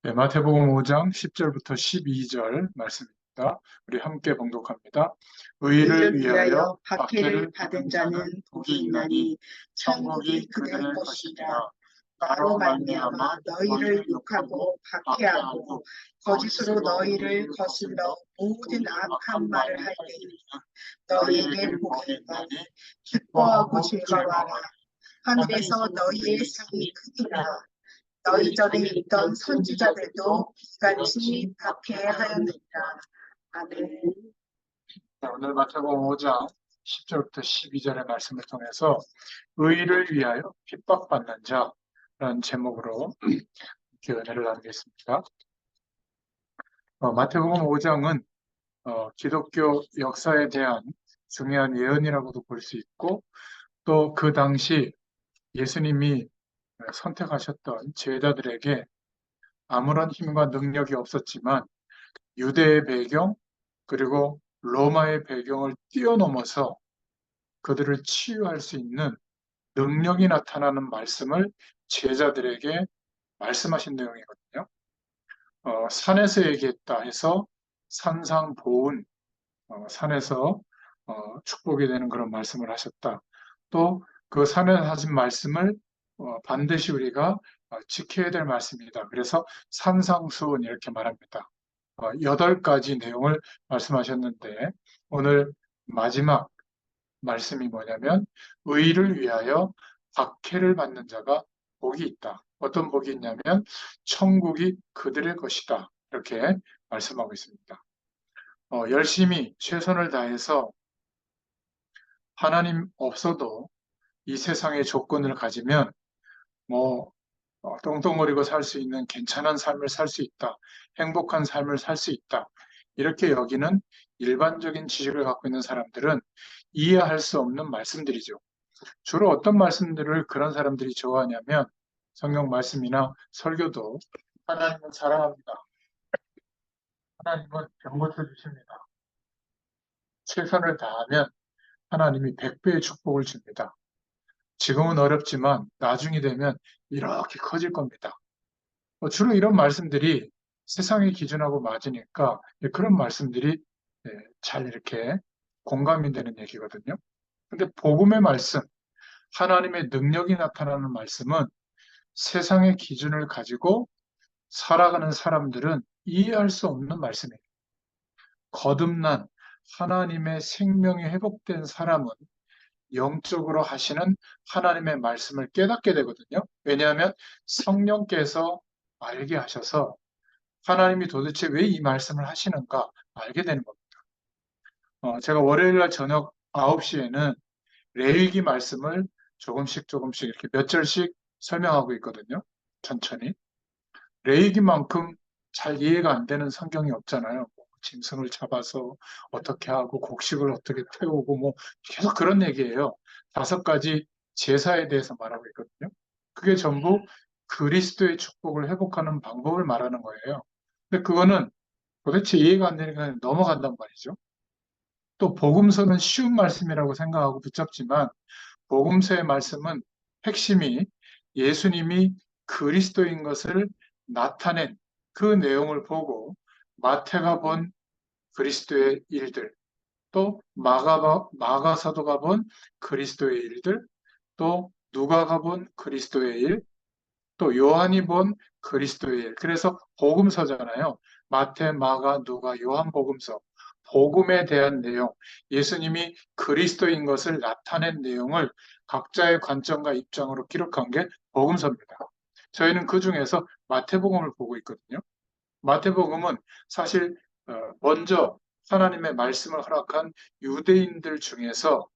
네, 마태복음 5장 10절부터 12절 말씀입니다. 우리 함께 봉독합니다. 의를 의를 위하여 위하여 박해를 받은 자는 복이 있나니 천국이 그들의 것이라. 나로 말미암아 너희를 욕하고 박해하고 거짓으로 너희를 거슬러 모든 악한 말을 할 때에 너희에게 복이 있나니 기뻐하고 즐거워하라. 하늘에서 너희의 상이 크니라. 너희 전에 있던 선지자들도 이같이 박해하였느니라. 아멘. 오늘 마태복음 5장 10절부터 12절의 말씀을 통해서 의를 위하여 핍박받는 자라는 제목으로 이렇게 은혜를 나누겠습니다. 마태복음 5장은 기독교 역사에 대한 중요한 예언이라고도 볼 수 있고 또 그 당시 예수님이 선택하셨던 제자들에게 아무런 힘과 능력이 없었지만 유대의 배경 그리고 로마의 배경을 뛰어넘어서 그들을 치유할 수 있는 능력이 나타나는 말씀을 제자들에게 말씀하신 내용이거든요. 산에서 얘기했다 해서 산상보훈, 산에서 축복이 되는 그런 말씀을 하셨다. 또 그 산에서 하신 말씀을 반드시 우리가 지켜야 될 말씀이다. 그래서 산상수훈 이렇게 말합니다. 8가지 내용을 말씀하셨는데 오늘 마지막 말씀이 뭐냐면 의를 위하여 박해를 받는 자가 복이 있다. 어떤 복이 있냐면 천국이 그들의 것이다. 이렇게 말씀하고 있습니다. 열심히 최선을 다해서 하나님 없어도 이 세상의 조건을 가지면 뭐 똥똥거리고 살 수 있는 괜찮은 삶을 살 수 있다. 행복한 삶을 살 수 있다. 이렇게 여기는 일반적인 지식을 갖고 있는 사람들은 이해할 수 없는 말씀들이죠. 주로 어떤 말씀들을 그런 사람들이 좋아하냐면 성경 말씀이나 설교도 하나님은 사랑합니다. 하나님은 병 고쳐주십니다. 최선을 다하면 하나님이 100배의 축복을 줍니다. 지금은 어렵지만 나중이 되면 이렇게 커질 겁니다. 주로 이런 말씀들이 세상의 기준하고 맞으니까 그런 말씀들이 잘 이렇게 공감이 되는 얘기거든요. 근데 복음의 말씀, 하나님의 능력이 나타나는 말씀은 세상의 기준을 가지고 살아가는 사람들은 이해할 수 없는 말씀이에요. 거듭난 하나님의 생명이 회복된 사람은 영적으로 하시는 하나님의 말씀을 깨닫게 되거든요. 왜냐하면 성령께서 알게 하셔서 하나님이 도대체 왜 이 말씀을 하시는가 알게 되는 겁니다. 제가 월요일 날 저녁 9시에는 레위기 말씀을 조금씩 이렇게 몇 절씩 설명하고 있거든요. 천천히. 레위기만큼 잘 이해가 안 되는 성경이 없잖아요. 뭐 짐승을 잡아서 어떻게 하고 곡식을 어떻게 태우고 뭐 계속 그런 얘기예요. 5가지 제사에 대해서 말하고 있거든요. 그게 전부 그리스도의 축복을 회복하는 방법을 말하는 거예요. 근데 그거는 도대체 이해가 안 되니까 넘어간단 말이죠. 또 복음서는 쉬운 말씀이라고 생각하고 붙잡지만 복음서의 말씀은 핵심이 예수님이 그리스도인 것을 나타낸 그 내용을 보고 마태가 본 그리스도의 일들, 또 마가사도가 본 그리스도의 일들, 또 누가가 본 그리스도의 일, 또 요한이 본 그리스도의 일. 그래서 복음서잖아요. 마태, 마가, 누가, 요한 복음서. 복음에 대한 내용, 예수님이 그리스도인 것을 나타낸 내용을 각자의 관점과 입장으로 기록한 게 복음서입니다. 저희는 그 중에서 마태복음을 보고 있거든요. 마태복음은 사실 먼저 하나님의 말씀을 허락한 유대인들 중에서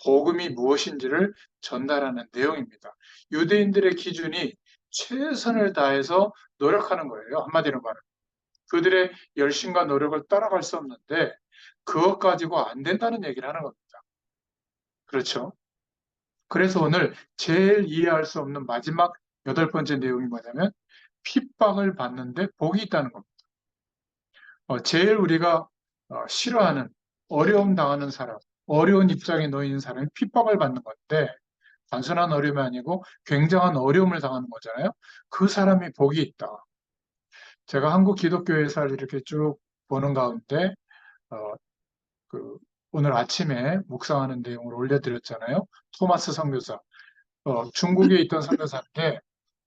복음이 무엇인지를 전달하는 내용입니다. 유대인들의 기준이 최선을 다해서 노력하는 거예요. 한마디로 말하면. 그들의 열심과 노력을 따라갈 수 없는데 그것 가지고 안 된다는 얘기를 하는 겁니다. 그렇죠? 그래서 오늘 제일 이해할 수 없는 마지막 8번째 내용이 뭐냐면 핍박을 받는데 복이 있다는 겁니다. 제일 우리가 싫어하는 어려움 당하는 사람, 어려운 입장에 놓인 사람이 핍박을 받는 건데 단순한 어려움이 아니고 굉장한 어려움을 당하는 거잖아요. 그 사람이 복이 있다. 제가 한국 기독교회사를 이렇게 쭉 보는 가운데, 어, 그, 오늘 아침에 묵상하는 내용을 올려드렸잖아요. 토마스 선교사. 중국에 있던 선교사인데,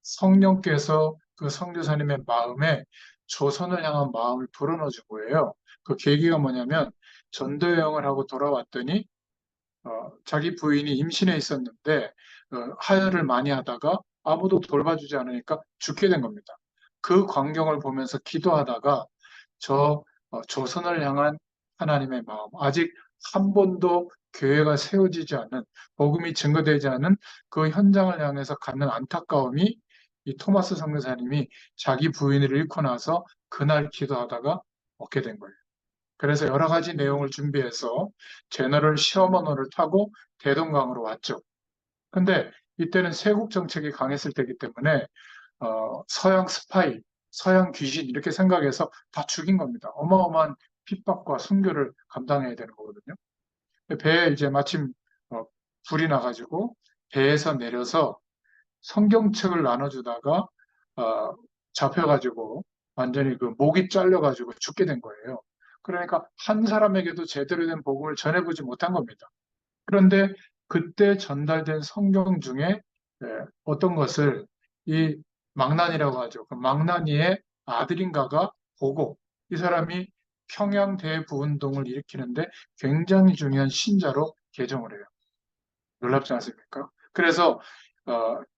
성령께서 그 선교사님의 마음에 조선을 향한 마음을 불어넣어 준 거예요. 그 계기가 뭐냐면, 전도 여행을 하고 돌아왔더니, 자기 부인이 임신해 있었는데, 하혈을 많이 하다가 아무도 돌봐주지 않으니까 죽게 된 겁니다. 그 광경을 보면서 기도하다가 조선을 향한 하나님의 마음, 아직 한 번도 교회가 세워지지 않은, 복음이 증거되지 않은 그 현장을 향해서 갖는 안타까움이 이 토마스 선교사님이 자기 부인을 잃고 나서 그날 기도하다가 얻게 된 거예요. 그래서 여러 가지 내용을 준비해서 제너럴 시어머너를 타고 대동강으로 왔죠. 근데 이때는 세국 정책이 강했을 때이기 때문에 서양 스파이, 서양 귀신 이렇게 생각해서 다 죽인 겁니다. 어마어마한 핍박과 순교를 감당해야 되는 거거든요. 배에 이제 마침 어, 불이 나가지고 배에서 내려서 성경책을 나눠주다가 어, 잡혀가지고 완전히 그 목이 잘려가지고 죽게 된 거예요. 그러니까 한 사람에게도 제대로 된 복음을 전해보지 못한 겁니다. 그런데 그때 전달된 성경 중에 어떤 것을 이 망나니라고 하죠. 그 망나니의 아들인가가 보고 이 사람이 평양 대부운동을 일으키는데 굉장히 중요한 신자로 개종을 해요. 놀랍지 않습니까? 그래서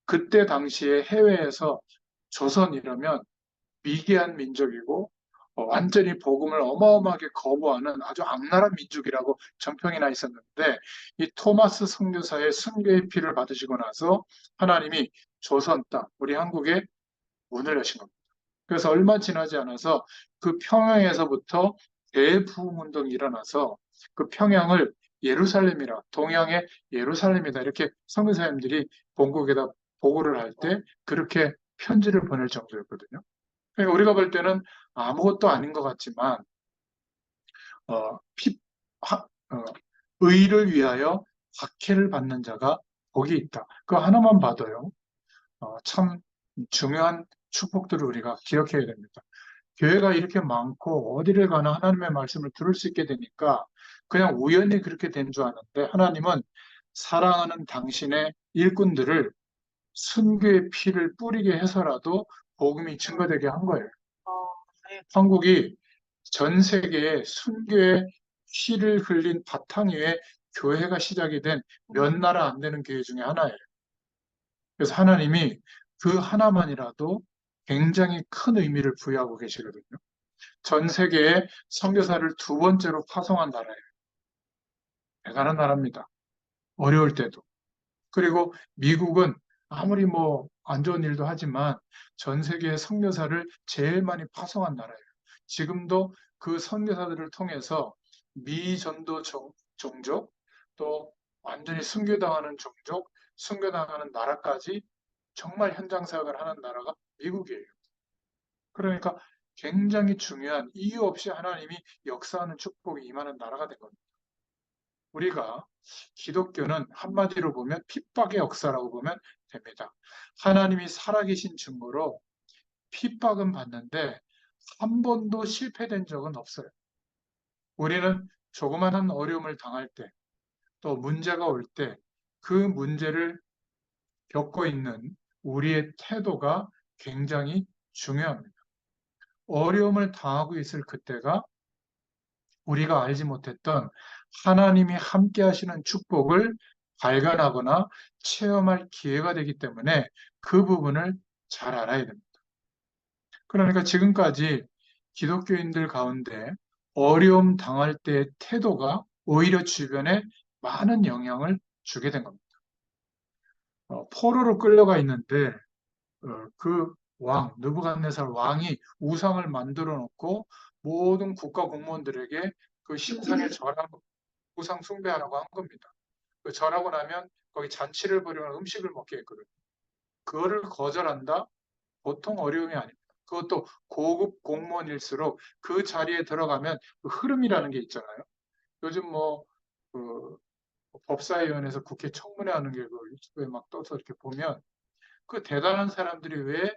그때 당시에 해외에서 조선 이러면 미개한 민족이고 완전히 복음을 어마어마하게 거부하는 아주 악랄한 민족이라고 정평이 나 있었는데 이 토마스 선교사의 순교의 피를 받으시고 나서 하나님이 조선 땅, 우리 한국에 문을 여신 겁니다. 그래서 얼마 지나지 않아서 그 평양에서부터 대부흥운동이 일어나서 그 평양을 예루살렘이라, 동양의 예루살렘이다 이렇게 선교사님들이 본국에다 보고를 할 때 그렇게 편지를 보낼 정도였거든요. 그러니까 우리가 볼 때는 아무것도 아닌 것 같지만 어, 피, 의를 위하여 박해를 받는 자가 복이 있다. 그 하나만 봐도요. 참 중요한 축복들을 우리가 기억해야 됩니다. 교회가 이렇게 많고 어디를 가나 하나님의 말씀을 들을 수 있게 되니까 그냥 우연히 그렇게 된 줄 아는데 하나님은 사랑하는 당신의 일꾼들을 순교의 피를 뿌리게 해서라도 복음이 증거되게 한 거예요. 한국이 전 세계에 순교의 피를 흘린 바탕 위에 교회가 시작이 된 몇 나라 안 되는 교회 중에 하나예요. 그래서 하나님이 그 하나만이라도 굉장히 큰 의미를 부여하고 계시거든요. 전 세계에 선교사를 두 번째로 파송한 나라예요. 대단한 나라입니다. 어려울 때도. 그리고 미국은 아무리 뭐 안 좋은 일도 하지만 전 세계의 선교사를 제일 많이 파송한 나라예요. 지금도 그 선교사들을 통해서 미전도 종족 또 완전히 순교당하는 종족, 순교당하는 나라까지 정말 현장 사역을 하는 나라가 미국이에요. 그러니까 굉장히 중요한 이유 없이 하나님이 역사하는 축복이 임하는 나라가 된 겁니다. 우리가 기독교는 한마디로 보면 핍박의 역사라고 보면 됩니다. 하나님이 살아계신 증거로 핍박은 받는데 한 번도 실패된 적은 없어요. 우리는 조그마한 어려움을 당할 때, 또 문제가 올 때 그 문제를 겪고 있는 우리의 태도가 굉장히 중요합니다. 어려움을 당하고 있을 그때가 우리가 알지 못했던 하나님이 함께 하시는 축복을 발견하거나 체험할 기회가 되기 때문에 그 부분을 잘 알아야 됩니다. 그러니까 지금까지 기독교인들 가운데 어려움 당할 때의 태도가 오히려 주변에 많은 영향을 주게 된 겁니다. 포로로 끌려가 있는데 그 느부갓네살 왕이 우상을 만들어 놓고 모든 국가 공무원들에게 그 신상에 절하는 우상 숭배하라고 한 겁니다. 그 절하고 나면 거기 잔치를 벌이거나 음식을 먹게 했거든요. 그거를 거절한다? 보통 어려움이 아닙니다. 그것도 고급 공무원일수록 그 자리에 들어가면 그 흐름이라는 게 있잖아요. 요즘 그 법사위원회에서 국회 청문회 하는 게 그 유튜브에 막 떠서 이렇게 보면 그 대단한 사람들이 왜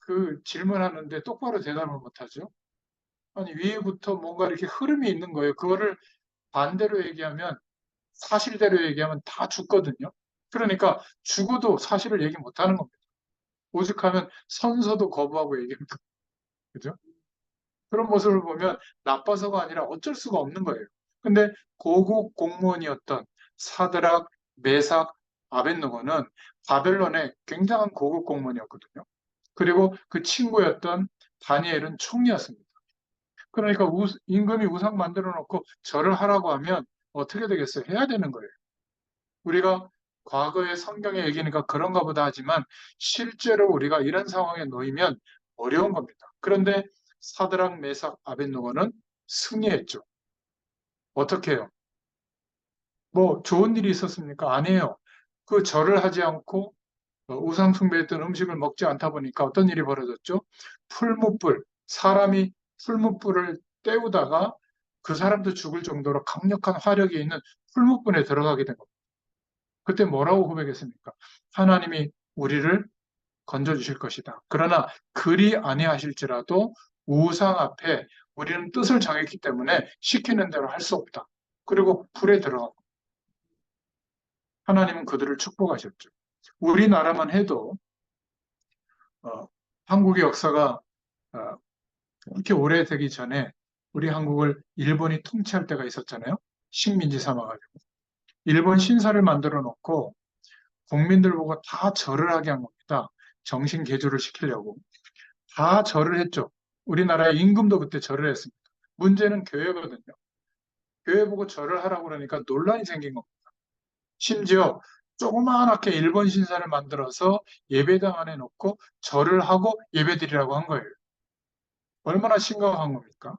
그 질문하는데 똑바로 대답을 못하죠. 아니, 위에부터 뭔가 이렇게 흐름이 있는 거예요. 그거를 반대로 얘기하면, 사실대로 얘기하면 다 죽거든요. 그러니까 죽어도 사실을 얘기 못하는 겁니다. 오죽하면 선서도 거부하고 얘기합니다. 그죠? 그런 모습을 보면 나빠서가 아니라 어쩔 수가 없는 거예요. 근데 고국 공무원이었던 사드락, 메삭, 아벳느고는 바벨론의 굉장한 고급 공무원이었거든요. 그리고 그 친구였던 다니엘은 총리였습니다. 그러니까 임금이 우상 만들어 놓고 절을 하라고 하면 어떻게 되겠어요? 해야 되는 거예요. 우리가 과거의 성경의 얘기니까 그런가 보다 하지만 실제로 우리가 이런 상황에 놓이면 어려운 겁니다. 그런데 사드락, 메삭, 아벳느고는 승리했죠. 어떻게 해요? 뭐 좋은 일이 있었습니까? 아니에요. 그 절을 하지 않고 우상 숭배했던 음식을 먹지 않다 보니까 어떤 일이 벌어졌죠? 풀무불, 사람이 풀무불을 때우다가 그 사람도 죽을 정도로 강력한 화력이 있는 풀무불에 들어가게 된 겁니다. 그때 뭐라고 고백했습니까? 하나님이 우리를 건져주실 것이다. 그러나 그리 아니하실지라도 우상 앞에 우리는 뜻을 정했기 때문에 시키는 대로 할 수 없다. 그리고 불에 들어가고 하나님은 그들을 축복하셨죠. 우리나라만 해도 어, 한국의 역사가 어, 그렇게 오래되기 전에 우리 한국을 일본이 통치할 때가 있었잖아요. 식민지 삼아가지고. 일본 신사를 만들어 놓고 국민들 보고 다 절을 하게 한 겁니다. 정신 개조를 시키려고. 다 절을 했죠. 우리나라의 임금도 그때 절을 했습니다. 문제는 교회거든요. 교회 보고 절을 하라고 그러니까 논란이 생긴 겁니다. 심지어 조그맣게 일본 신사를 만들어서 예배당 안에 놓고 절을 하고 예배드리라고 한 거예요. 얼마나 심각한 겁니까?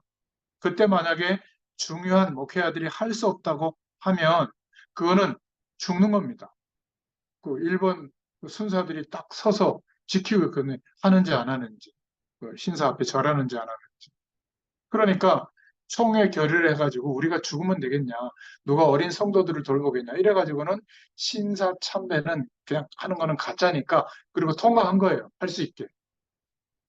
그때 만약에 중요한 목회자들이 할 수 없다고 하면 그거는 죽는 겁니다. 그 일본 순사들이 딱 서서 지키고 있거든요. 하는지 안 하는지. 그 신사 앞에 절하는지 안 하는지. 그러니까 총회 결의를 해가지고 우리가 죽으면 되겠냐. 누가 어린 성도들을 돌보겠냐. 이래가지고는 신사 참배는 그냥 하는 거는 가짜니까 그리고 통과한 거예요. 할 수 있게.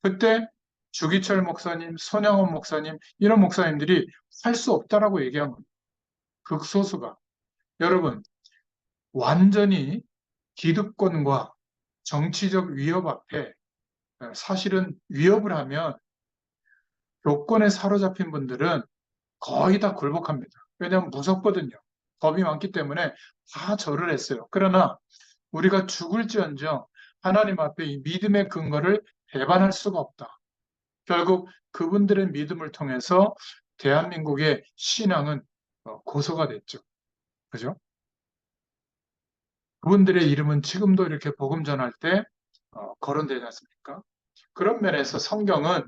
그때 주기철 목사님, 손양원 목사님 이런 목사님들이 할 수 없다라고 얘기한 겁니다. 극소수가. 여러분 완전히 기득권과 정치적 위협 앞에 사실은 위협을 하면 교권에 사로잡힌 분들은 거의 다 굴복합니다. 왜냐하면 무섭거든요. 겁이 많기 때문에 다 절을 했어요. 그러나 우리가 죽을지언정 하나님 앞에 이 믿음의 근거를 배반할 수가 없다. 결국 그분들의 믿음을 통해서 대한민국의 신앙은 고소가 됐죠. 그죠? 그분들의 이름은 지금도 이렇게 복음 전할 때 거론되지 않습니까? 그런 면에서 성경은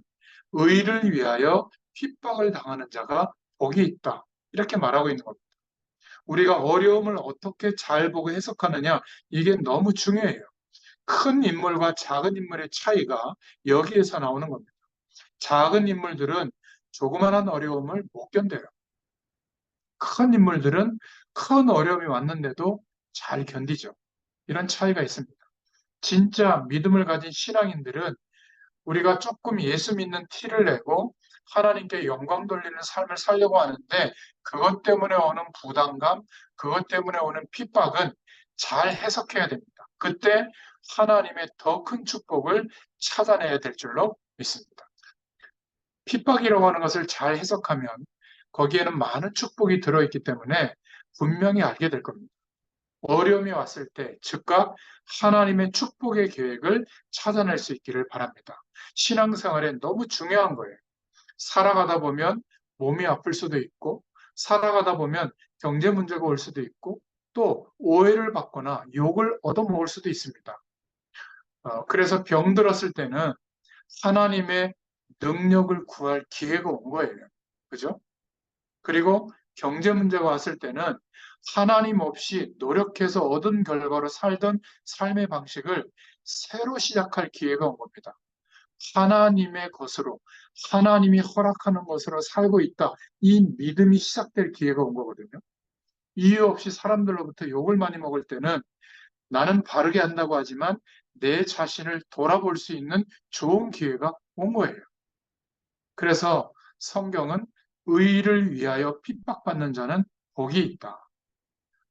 의를 위하여 핍박을 당하는 자가 복이 있다. 이렇게 말하고 있는 겁니다. 우리가 어려움을 어떻게 잘 보고 해석하느냐, 이게 너무 중요해요. 큰 인물과 작은 인물의 차이가 여기에서 나오는 겁니다. 작은 인물들은 조그만한 어려움을 못 견뎌요. 큰 인물들은 큰 어려움이 왔는데도 잘 견디죠. 이런 차이가 있습니다. 진짜 믿음을 가진 신앙인들은 우리가 조금 예수 믿는 티를 내고 하나님께 영광 돌리는 삶을 살려고 하는데 그것 때문에 오는 부담감, 그것 때문에 오는 핍박은 잘 해석해야 됩니다. 그때 하나님의 더 큰 축복을 찾아내야 될 줄로 믿습니다. 핍박이라고 하는 것을 잘 해석하면 거기에는 많은 축복이 들어있기 때문에 분명히 알게 될 겁니다. 어려움이 왔을 때 즉각 하나님의 축복의 계획을 찾아낼 수 있기를 바랍니다. 신앙생활에 너무 중요한 거예요. 살아가다 보면 몸이 아플 수도 있고, 살아가다 보면 경제 문제가 올 수도 있고, 또 오해를 받거나 욕을 얻어먹을 수도 있습니다. 그래서 병들었을 때는 하나님의 능력을 구할 기회가 온 거예요. 그죠? 그리고 경제 문제가 왔을 때는 하나님 없이 노력해서 얻은 결과로 살던 삶의 방식을 새로 시작할 기회가 온 겁니다. 하나님의 것으로, 하나님이 허락하는 것으로 살고 있다. 이 믿음이 시작될 기회가 온 거거든요. 이유 없이 사람들로부터 욕을 많이 먹을 때는 나는 바르게 한다고 하지만 내 자신을 돌아볼 수 있는 좋은 기회가 온 거예요. 그래서 성경은 의를 위하여 핍박받는 자는 복이 있다.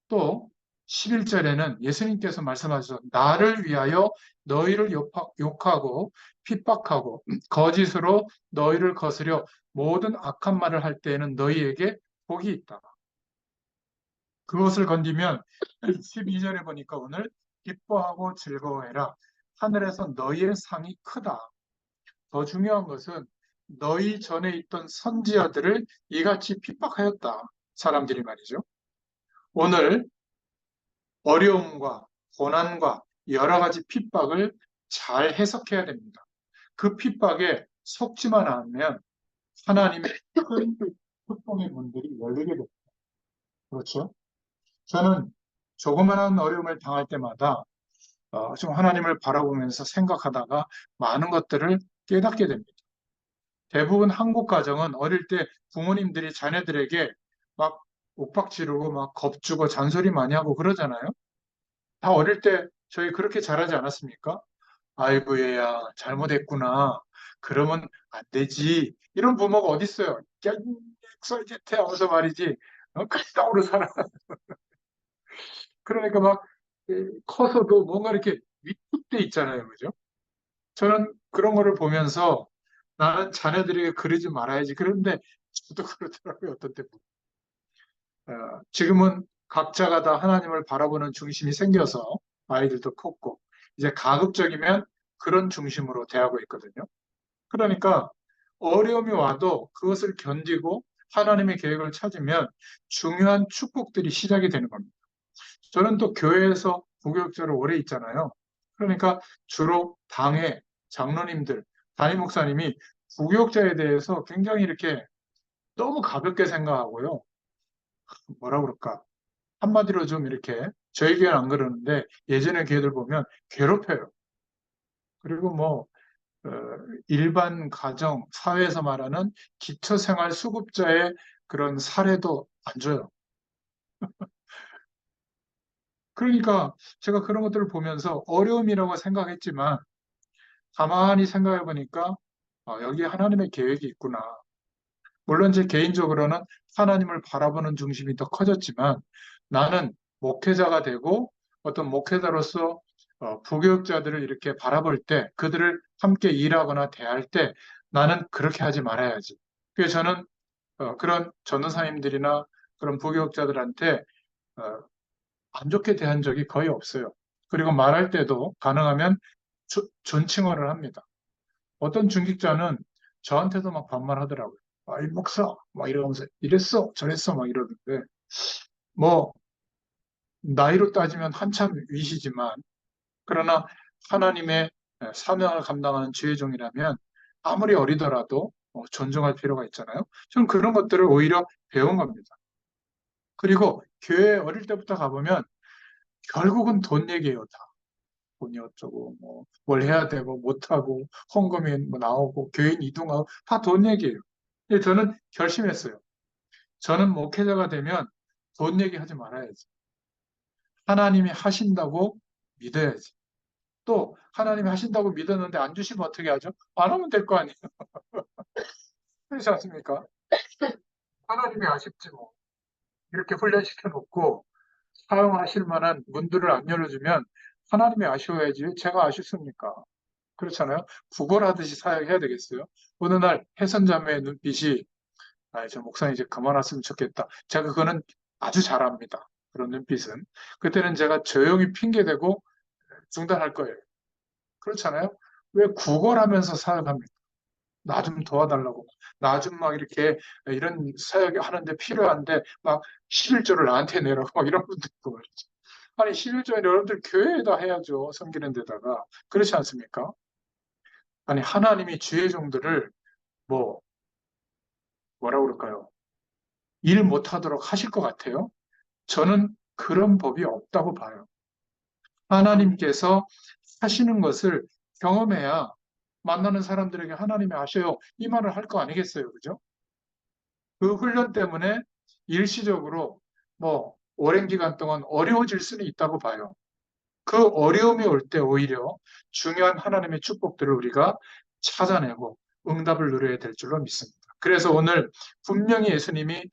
또 11절에는 예수님께서 말씀하셔서 나를 위하여 너희를 욕하고 핍박하고 거짓으로 너희를 거스려 모든 악한 말을 할 때에는 너희에게 복이 있다. 그것을 건디면 12절에 보니까 오늘 기뻐하고 즐거워해라. 하늘에서 너희의 상이 크다. 더 중요한 것은 너희 전에 있던 선지자들을 이같이 핍박하였다. 사람들이 말이죠. 오늘 어려움과 고난과 여러 가지 핍박을 잘 해석해야 됩니다. 그 핍박에 속지만 않으면 하나님의 큰 축복의 문들이 열리게 됩니다. 그렇죠? 저는 조그마한 어려움을 당할 때마다 좀 하나님을 바라보면서 생각하다가 많은 것들을 깨닫게 됩니다. 대부분 한국 가정은 어릴 때 부모님들이 자녀들에게 막 옥박지르고 막 겁주고 잔소리 많이 하고 그러잖아요. 다 어릴 때 저희 그렇게 잘하지 않았습니까? 아이고 얘야 잘못했구나. 그러면 안 되지. 이런 부모가 어디 있어요? 야, 엑설제트 하면서 말이지. 그따구로 살아. 그러니까 막 커서도 뭔가 이렇게 위축돼 있잖아요. 그죠? 저는 그런 거를 보면서 나는 자녀들에게 그러지 말아야지. 그런데 저도 그러더라고요. 어떤 때. 지금은 각자가 다 하나님을 바라보는 중심이 생겨서 아이들도 컸고 이제 가급적이면 그런 중심으로 대하고 있거든요. 그러니까 어려움이 와도 그것을 견디고 하나님의 계획을 찾으면 중요한 축복들이 시작이 되는 겁니다. 저는 또 교회에서 부교육자로 오래 있잖아요. 그러니까 주로 당회 장로님들, 담임 목사님이 부교육자에 대해서 굉장히 이렇게 너무 가볍게 생각하고요. 뭐라 그럴까? 한마디로 좀 이렇게 저희 교회는 안 그러는데 예전에 교회들 보면 괴롭혀요. 그리고 뭐 어, 일반 가정, 사회에서 말하는 기초생활 수급자의 그런 사례도 안 줘요. 그러니까 제가 그런 것들을 보면서 어려움이라고 생각했지만 가만히 생각해 보니까 여기 하나님의 계획이 있구나. 물론 제 개인적으로는 하나님을 바라보는 중심이 더 커졌지만 나는 목회자가 되고 어떤 목회자로서 부교육자들을 이렇게 바라볼 때 그들을 함께 일하거나 대할 때 나는 그렇게 하지 말아야지. 그래서 저는 그런 전도사님들이나 그런 부교육자들한테 어, 안 좋게 대한 적이 거의 없어요. 그리고 말할 때도 가능하면 존칭어를 합니다. 어떤 중직자는 저한테도 막 반말하더라고요. 이 목사, 막 이러면서 이랬어, 저랬어, 막 이러는데, 뭐, 나이로 따지면 한참 위시지만, 그러나 하나님의 사명을 감당하는 지혜종이라면 아무리 어리더라도 존중할 필요가 있잖아요. 저는 그런 것들을 오히려 배운 겁니다. 그리고 교회 어릴 때부터 가보면 결국은 돈 얘기예요, 다. 돈이 어쩌고, 뭐, 뭘 해야 되고, 못하고, 헌금이 뭐 나오고, 교인 이동하고, 다 돈 얘기예요. 근데 저는 결심했어요. 저는 목회자가 되면 돈 얘기하지 말아야지. 하나님이 하신다고 믿어야지. 또 하나님이 하신다고 믿었는데 안 주시면 어떻게 하죠? 안 하면 될 거 아니에요. 그렇지 않습니까? 하나님이 아쉽지 뭐. 이렇게 훈련시켜 놓고 사용하실 만한 문들을 안 열어주면 하나님이 아쉬워야지 제가 아쉽습니까? 그렇잖아요. 구걸하듯이 사역해야 되겠어요. 어느 날 혜선자매의 눈빛이 저 목사님 이제 그만왔으면 좋겠다. 제가 그거는 아주 잘합니다. 그런 눈빛은. 그때는 제가 조용히 핑계대고 중단할 거예요. 그렇잖아요. 왜 구걸하면서 사역합니까? 나 좀 도와달라고. 나 좀 막 이렇게 이런 사역이 하는데 필요한데 막 11조를 나한테 내라고 막 이런 분도 있고 말이죠. 아니 11조는 여러분들 교회에다 해야죠. 섬기는 데다가. 그렇지 않습니까? 아니 하나님이 주의 종들을 뭐 뭐라 그럴까요? 일 못하도록 하실 것 같아요? 저는 그런 법이 없다고 봐요. 하나님께서 하시는 것을 경험해야 만나는 사람들에게 하나님이 아셔요. 이 말을 할 거 아니겠어요. 그죠? 그 훈련 때문에 일시적으로 뭐 오랜 기간 동안 어려워질 수는 있다고 봐요. 그 어려움이 올 때 오히려 중요한 하나님의 축복들을 우리가 찾아내고 응답을 누려야 될 줄로 믿습니다. 그래서 오늘 분명히 예수님이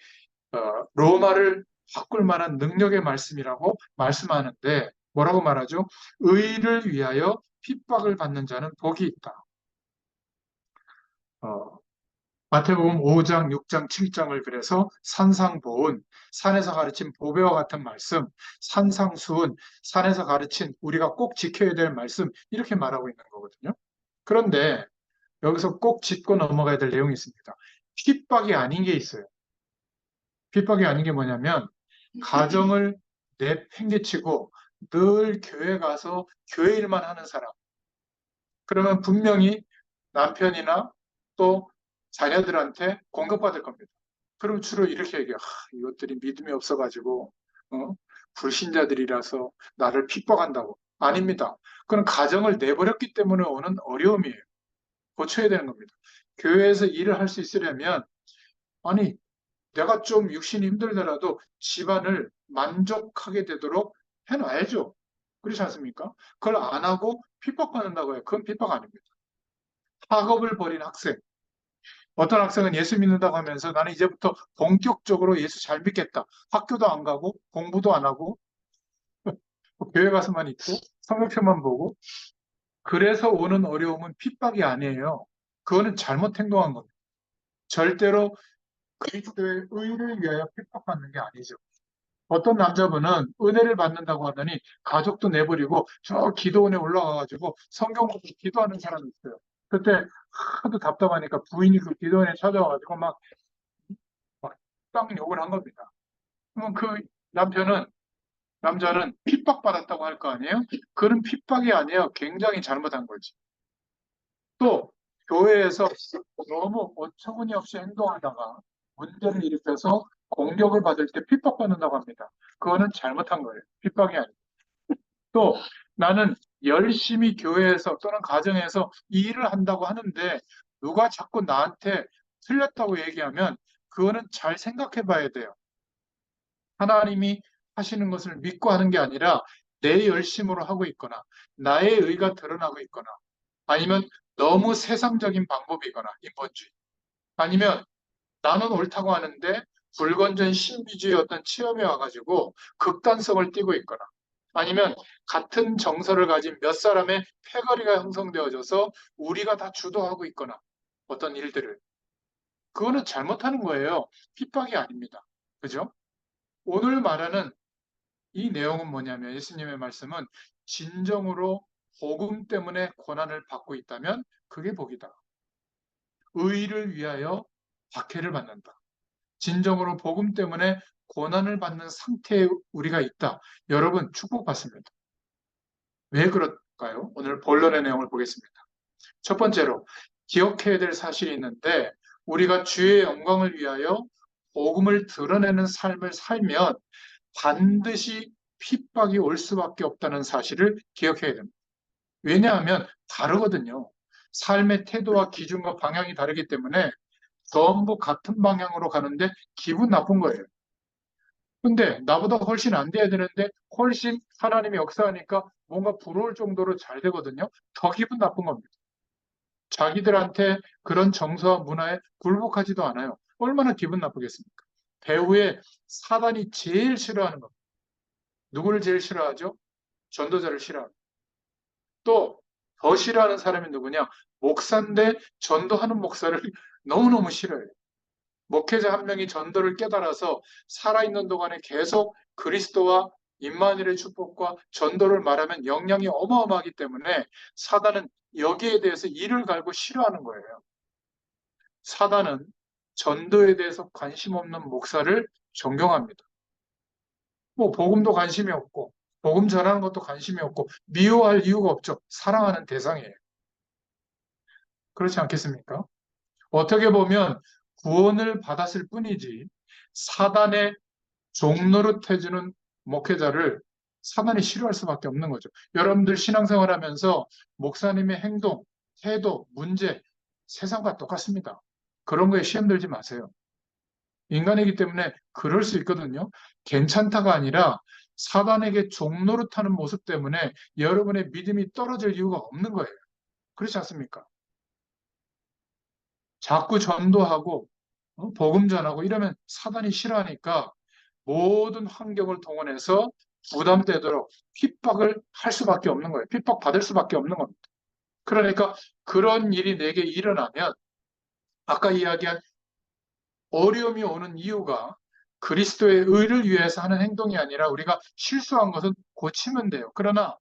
로마를 바꿀 만한 능력의 말씀이라고 말씀하는데 뭐라고 말하죠? 의를 위하여 핍박을 받는 자는 복이 있다. 어, 마태복음 5장, 6장, 7장을 그래서 산상보훈, 산에서 가르친 보배와 같은 말씀, 산상수훈, 산에서 가르친 우리가 꼭 지켜야 될 말씀 이렇게 말하고 있는 거거든요. 그런데 여기서 꼭 짚고 넘어가야 될 내용이 있습니다. 핍박이 아닌 게 있어요. 핍박이 아닌 게 뭐냐면 가정을 내팽개치고 늘 교회 가서 교회 일만 하는 사람. 그러면 분명히 남편이나 또 자녀들한테 공격받을 겁니다. 그럼 주로 이렇게 얘기해요. 이것들이 믿음이 없어가지고 어? 불신자들이라서 나를 핍박한다고. 아닙니다. 그건 가정을 내버렸기 때문에 오는 어려움이에요. 고쳐야 되는 겁니다. 교회에서 일을 할 수 있으려면 아니 내가 좀 육신이 힘들더라도 집안을 만족하게 되도록 해놔야죠. 그렇지 않습니까? 그걸 안 하고 핍박받는다고 해요. 그건 핍박 아닙니다. 학업을 버린 학생. 어떤 학생은 예수 믿는다고 하면서 나는 이제부터 본격적으로 예수 잘 믿겠다. 학교도 안 가고 공부도 안 하고 교회 가서만 있고 성경책만 보고 그래서 오는 어려움은 핍박이 아니에요. 그거는 잘못 행동한 겁니다. 절대로 그리스도의 의를 위하여 핍박받는 게 아니죠. 어떤 남자분은 은혜를 받는다고 하더니 가족도 내버리고 저 기도원에 올라가가지고 성경 보고 기도하는 사람이 있어요. 그때 하도 답답하니까 부인이 그 기도원에 찾아와가지고 막 욕을 한 겁니다. 그러면 그 남편은, 남자는 핍박받았다고 할 거 아니에요? 그런 핍박이 아니에요. 굉장히 잘못한 거지. 또 교회에서 너무 어처구니 없이 행동하다가 문제를 일으켜서 공격을 받을 때 핍박받는다고 합니다. 그거는 잘못한 거예요. 핍박이 아니에요. 또 나는 열심히 교회에서 또는 가정에서 이 일을 한다고 하는데 누가 자꾸 나한테 틀렸다고 얘기하면 그거는 잘 생각해 봐야 돼요. 하나님이 하시는 것을 믿고 하는 게 아니라 내 열심으로 하고 있거나 나의 의가 드러나고 있거나 아니면 너무 세상적인 방법이거나 인본주의 아니면 나는 옳다고 하는데 불건전 신비주의 어떤 체험에 와가지고 극단성을 띠고 있거나 아니면 같은 정서를 가진 몇 사람의 패거리가 형성되어져서 우리가 다 주도하고 있거나 어떤 일들을 그거는 잘못하는 거예요. 핍박이 아닙니다. 그죠? 오늘 말하는 이 내용은 뭐냐면 예수님의 말씀은 진정으로 복음 때문에 고난을 받고 있다면 그게 복이다. 의를 위하여 박해를 받는다. 진정으로 복음 때문에 고난을 받는 상태에 우리가 있다. 여러분 축복받습니다. 왜 그럴까요? 오늘 본론의 내용을 보겠습니다. 첫 번째로 기억해야 될 사실이 있는데 우리가 주의 영광을 위하여 복음을 드러내는 삶을 살면 반드시 핍박이 올 수밖에 없다는 사실을 기억해야 됩니다. 왜냐하면 다르거든요. 삶의 태도와 기준과 방향이 다르기 때문에 전부 같은 방향으로 가는데 기분 나쁜 거예요. 근데 나보다 훨씬 안 돼야 되는데 훨씬 하나님이 역사하니까 뭔가 부러울 정도로 잘 되거든요. 더 기분 나쁜 겁니다. 자기들한테 그런 정서와 문화에 굴복하지도 않아요. 얼마나 기분 나쁘겠습니까? 배후에 사단이 제일 싫어하는 겁니다. 누구를 제일 싫어하죠? 전도자를 싫어합니다. 또 더 싫어하는 사람이 누구냐? 목사인데 전도하는 목사를 너무너무 싫어해요. 목회자 한 명이 전도를 깨달아서 살아있는 동안에 계속 그리스도와 임마누엘의 축복과 전도를 말하면 영향이 어마어마하기 때문에 사단은 여기에 대해서 이를 갈고 싫어하는 거예요. 사단은 전도에 대해서 관심 없는 목사를 존경합니다. 뭐 복음도 관심이 없고 복음 전하는 것도 관심이 없고 미워할 이유가 없죠. 사랑하는 대상이에요. 그렇지 않겠습니까? 어떻게 보면 구원을 받았을 뿐이지 사단의 종노릇 해주는 목회자를 사단이 싫어할 수밖에 없는 거죠. 여러분들 신앙생활 하면서 목사님의 행동, 태도, 문제 세상과 똑같습니다. 그런 거에 시험 들지 마세요. 인간이기 때문에 그럴 수 있거든요. 괜찮다가 아니라 사단에게 종노릇하는 모습 때문에 여러분의 믿음이 떨어질 이유가 없는 거예요. 그렇지 않습니까? 자꾸 전도하고 복음 전하고 이러면 사단이 싫어하니까 모든 환경을 동원해서 부담되도록 핍박을 할 수밖에 없는 거예요. 핍박받을 수밖에 없는 겁니다. 그러니까 그런 일이 내게 일어나면 아까 이야기한 어려움이 오는 이유가 그리스도의 의를 위해서 하는 행동이 아니라 우리가 실수한 것은 고치면 돼요. 그러나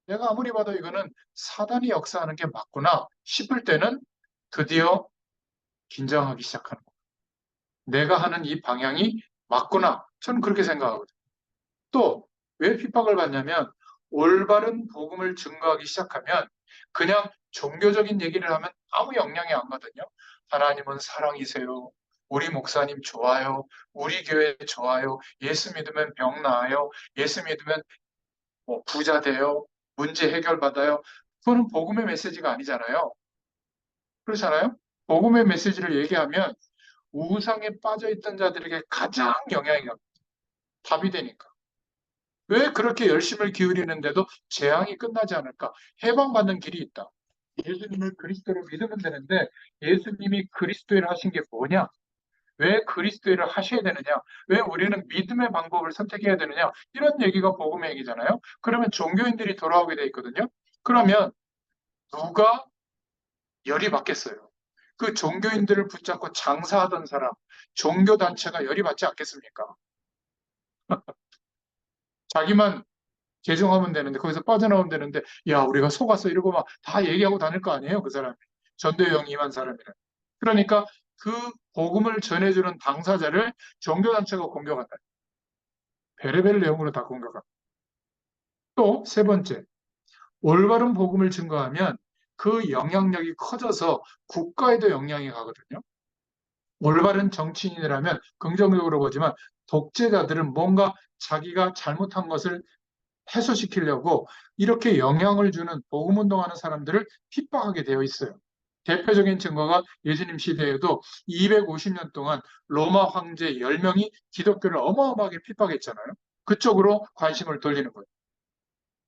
내가 아무리 봐도 이거는 사단이 역사하는 게 맞구나 싶을 때는 드디어 긴장하기 시작하는 거예요. 내가 하는 이 방향이 맞구나. 저는 그렇게 생각하거든요. 또 왜 핍박을 받냐면 올바른 복음을 증거하기 시작하면 그냥 종교적인 얘기를 하면 아무 영향이 안 가거든요. 하나님은 사랑이세요. 우리 목사님 좋아요. 우리 교회 좋아요. 예수 믿으면 병 나아요. 예수 믿으면 뭐 부자 돼요. 문제 해결받아요. 그거는 복음의 메시지가 아니잖아요. 그렇잖아요? 복음의 메시지를 얘기하면 우상에 빠져 있던 자들에게 가장 영향이 갑니다. 답이 되니까. 왜 그렇게 열심을 기울이는데도 재앙이 끝나지 않을까? 해방받는 길이 있다. 예수님을 그리스도로 믿으면 되는데 예수님이 그리스도를 하신 게 뭐냐? 왜 그리스도를 하셔야 되느냐? 왜 우리는 믿음의 방법을 선택해야 되느냐? 이런 얘기가 복음의 얘기잖아요. 그러면 종교인들이 돌아오게 돼 있거든요. 그러면 누가 열이 받겠어요? 그 종교인들을 붙잡고 장사하던 사람, 종교단체가 열이 받지 않겠습니까? 자기만 개종하면 되는데 거기서 빠져나오면 되는데 야 우리가 속았어 이러고 막 다 얘기하고 다닐 거 아니에요 그 사람이 전도형 임한 사람이라 그러니까 그 복음을 전해주는 당사자를 종교단체가 공격한다. 베레벨 내용으로 다 공격합니다. 또 세 번째, 올바른 복음을 증거하면 그 영향력이 커져서 국가에도 영향이 가거든요. 올바른 정치인이라면 긍정적으로 보지만 독재자들은 뭔가 자기가 잘못한 것을 해소시키려고 이렇게 영향을 주는 복음 운동하는 사람들을 핍박하게 되어 있어요. 대표적인 증거가 예수님 시대에도 250년 동안 로마 황제 10명이 기독교를 어마어마하게 핍박했잖아요. 그쪽으로 관심을 돌리는 거예요.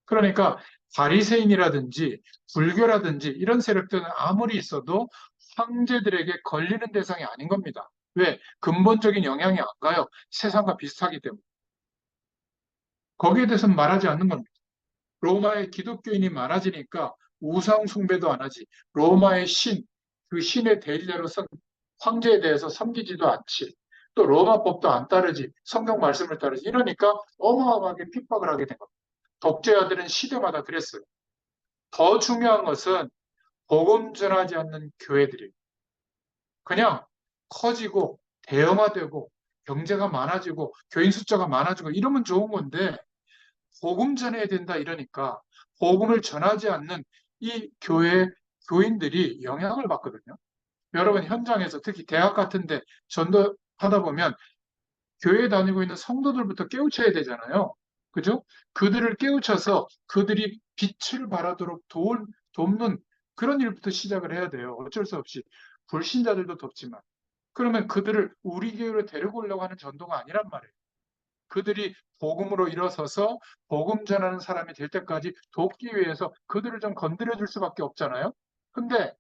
그러니까 바리새인이라든지 불교라든지 이런 세력들은 아무리 있어도 황제들에게 걸리는 대상이 아닌 겁니다. 왜? 근본적인 영향이 안 가요. 세상과 비슷하기 때문에. 거기에 대해서는 말하지 않는 겁니다. 로마의 기독교인이 많아지니까 우상 숭배도 안 하지. 로마의 신, 그 신의 대리자로서 황제에 대해서 섬기지도 않지. 또 로마 법도 안 따르지. 성경 말씀을 따르지. 이러니까 어마어마하게 핍박을 하게 된 겁니다. 독재자들은 시대마다 그랬어요. 더 중요한 것은 복음 전하지 않는 교회들이 그냥 커지고 대형화되고 경제가 많아지고 교인 숫자가 많아지고 이러면 좋은 건데 복음 전해야 된다 이러니까 복음을 전하지 않는 이 교회 교인들이 영향을 받거든요. 여러분 현장에서 특히 대학 같은데 전도하다 보면 교회 다니고 있는 성도들부터 깨우쳐야 되잖아요. 그죠? 그들을 깨우쳐서 그들이 빛을 발하도록 돕는 그런 일부터 시작을 해야 돼요. 어쩔 수 없이. 불신자들도 돕지만. 그러면 그들을 우리 교회로 데리고 오려고 하는 전도가 아니란 말이에요. 그들이 복음으로 일어서서 복음 전하는 사람이 될 때까지 돕기 위해서 그들을 좀 건드려 줄 수밖에 없잖아요. 근데